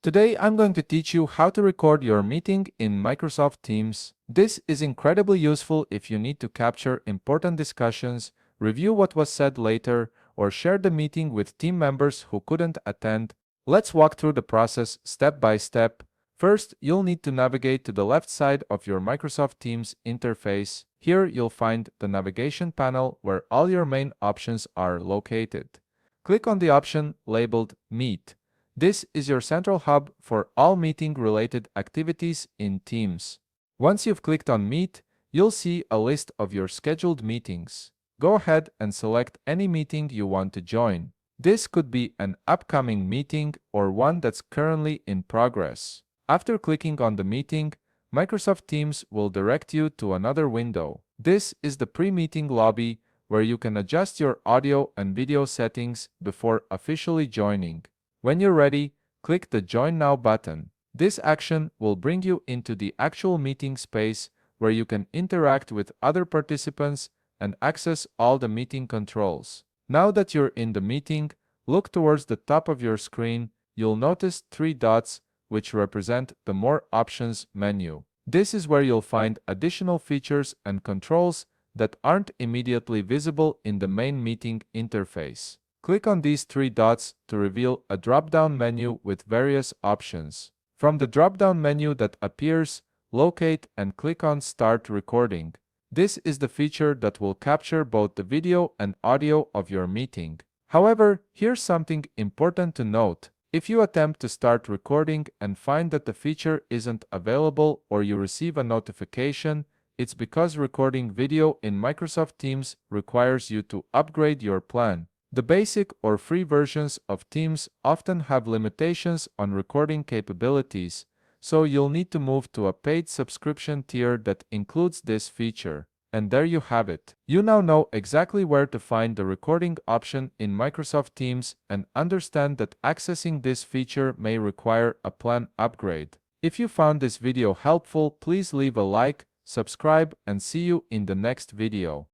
Today I'm going to teach you how to record your meeting in Microsoft Teams. This is incredibly useful if you need to capture important discussions, review what was said later, or share the meeting with team members who couldn't attend. Let's walk through the process step by step. First, you'll need to navigate to the left side of your Microsoft Teams interface. Here you'll find the navigation panel where all your main options are located. Click on the option labeled Meet. This is your central hub for all meeting-related activities in Teams. Once you've clicked on Meet, you'll see a list of your scheduled meetings. Go ahead and select any meeting you want to join. This could be an upcoming meeting or one that's currently in progress. After clicking on the meeting, Microsoft Teams will direct you to another window. This is the pre-meeting lobby where you can adjust your audio and video settings before officially joining. When you're ready, click the Join Now button. This action will bring you into the actual meeting space where you can interact with other participants and access all the meeting controls. Now that you're in the meeting, look towards the top of your screen. You'll notice three dots which represent the More Options menu. This is where you'll find additional features and controls that aren't immediately visible in the main meeting interface. Click on these three dots to reveal a drop-down menu with various options. From the drop-down menu that appears, locate and click on Start Recording. This is the feature that will capture both the video and audio of your meeting. However, here's something important to note. If you attempt to start recording and find that the feature isn't available or you receive a notification, it's because recording video in Microsoft Teams requires you to upgrade your plan. The basic or free versions of Teams often have limitations on recording capabilities, so you'll need to move to a paid subscription tier that includes this feature. And there you have it. You now know exactly where to find the recording option in Microsoft Teams and understand that accessing this feature may require a plan upgrade. If you found this video helpful, please leave a like, subscribe, and see you in the next video.